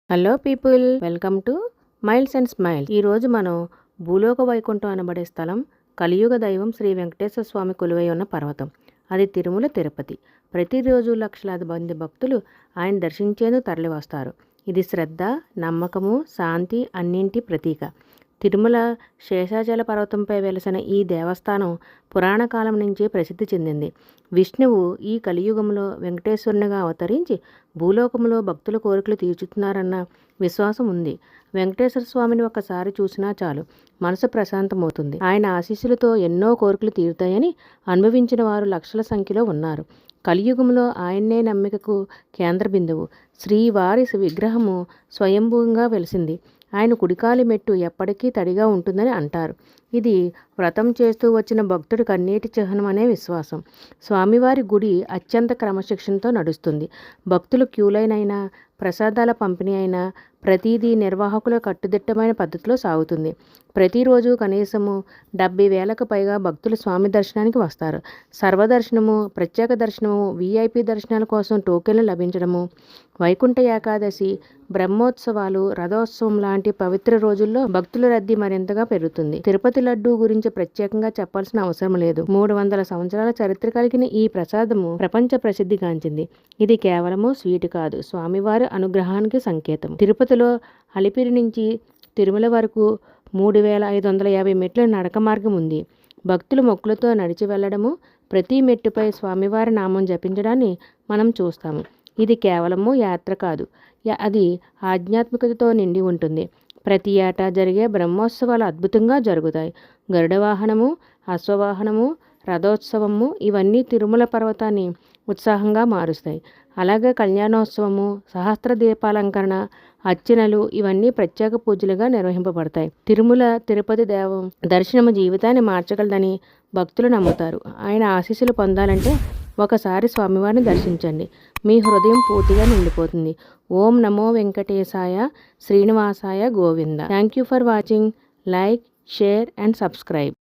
Hello people, welcome to miles and smiles. ఈరోజు మనం భూలోక వైకుంఠం అనబడే స్థలం, కలియుగ దైవం శ్రీ వెంకటేశ్వర స్వామి కొలువై ఉన్న పర్వతం. అది తిరుమల తిరుపతి. ప్రతిరోజు లక్షలాది మంది భక్తులు ఆయన దర్శించేందుకు తరలివస్తారు. ఇది శ్రద్ధ, నమ్మకము, శాంతి అన్నింటి ప్రతీక. తిరుమల శేషాచల పర్వతంపై వెలసిన ఈ దేవస్థానం పురాణ కాలం నుంచి ప్రసిద్ధి చెందింది. విష్ణువు ఈ కలియుగంలో వెంకటేశ్వరునిగా అవతరించి భూలోకంలో భక్తుల కోరికలు తీర్చుతున్నారన్న విశ్వాసం ఉంది. వెంకటేశ్వర స్వామిని ఒక్కసారి చూసినా చాలు, మనసు ప్రశాంతమవుతుంది. ఆయన ఆశీస్సులతో ఎన్నో కోరికలు తీరుతాయని అనుభవించిన వారు లక్షల సంఖ్యలో ఉన్నారు. కలియుగంలో ఆయన్నే నమ్మికకు కేంద్ర బిందువు. శ్రీవారి విగ్రహము స్వయంభూంగా వెలిసింది. ఆయన కుడికాలి మెట్టు ఎప్పటికీ తడిగా ఉంటుందని అంటారు. ఇది వ్రతం చేస్తూ వచ్చిన భక్తుడి కన్నీటి చిహ్నం అనే విశ్వాసం. స్వామివారి గుడి అత్యంత క్రమశిక్షణతో నడుస్తుంది. భక్తులు క్యూలైన్ అయినా, ప్రసాదాల పంపిణీ అయినా ప్రతిదీ నిర్వాహకుల కట్టుదిట్టమైన పద్ధతిలో సాగుతుంది. ప్రతిరోజు కనీసము 70,000కు పైగా భక్తులు స్వామి దర్శనానికి వస్తారు. సర్వదర్శనము, ప్రత్యేక దర్శనము, వీఐపీ దర్శనాల కోసం టోకెన్లు లభించడము, వైకుంఠ ఏకాదశి, బ్రహ్మోత్సవాలు, రథోత్సవం లాంటి పవిత్ర రోజుల్లో భక్తుల రద్దీ మరింతగా పెరుగుతుంది. తిరుపతి లడ్డూ గురించి ప్రత్యేకంగా చెప్పాల్సిన అవసరం లేదు. 300 సంవత్సరాల చరిత్ర కలిగిన ఈ ప్రసాదము ప్రపంచ ప్రసిద్ధిగాంచింది. ఇది కేవలము స్వీట్ కాదు, స్వామివారి అనుగ్రహానికి సంకేతం. తిరుపతిలో అలిపిరి నుంచి తిరుమల వరకు 3,550 మెట్ల నడక మార్గం ఉంది. భక్తులు మొక్కులతో నడిచి వెళ్లడము, ప్రతి మెట్టుపై స్వామివారి నామం జపించడాన్ని మనం చూస్తాము. ఇది కేవలము యాత్ర కాదు, అది ఆధ్యాత్మికతతో నిండి ఉంటుంది. ప్రతి ఏటా జరిగే బ్రహ్మోత్సవాలు అద్భుతంగా జరుగుతాయి. గరుడ వాహనము, అశ్వవాహనము, రథోత్సవము ఇవన్నీ తిరుమల పర్వతాన్ని ఉత్సాహంగా మారుస్తాయి. అలాగే కళ్యాణోత్సవము, సహస్ర దీపాలంకరణ, అర్చనలు ఇవన్నీ ప్రత్యేక పూజలుగా నిర్వహింపబడతాయి. తిరుపతి దేవం దర్శనము జీవితాన్ని మార్చగలదని భక్తులు నమ్ముతారు. ఆయన ఆశీస్సులు పొందాలంటే ఒకసారి స్వామివారిని దర్శించండి. మీ హృదయం పూర్తిగా నిండిపోతుంది. ఓం నమో వెంకటేశాయ, శ్రీనివాసాయ Govinda. Thank you for watching. Like, share and subscribe.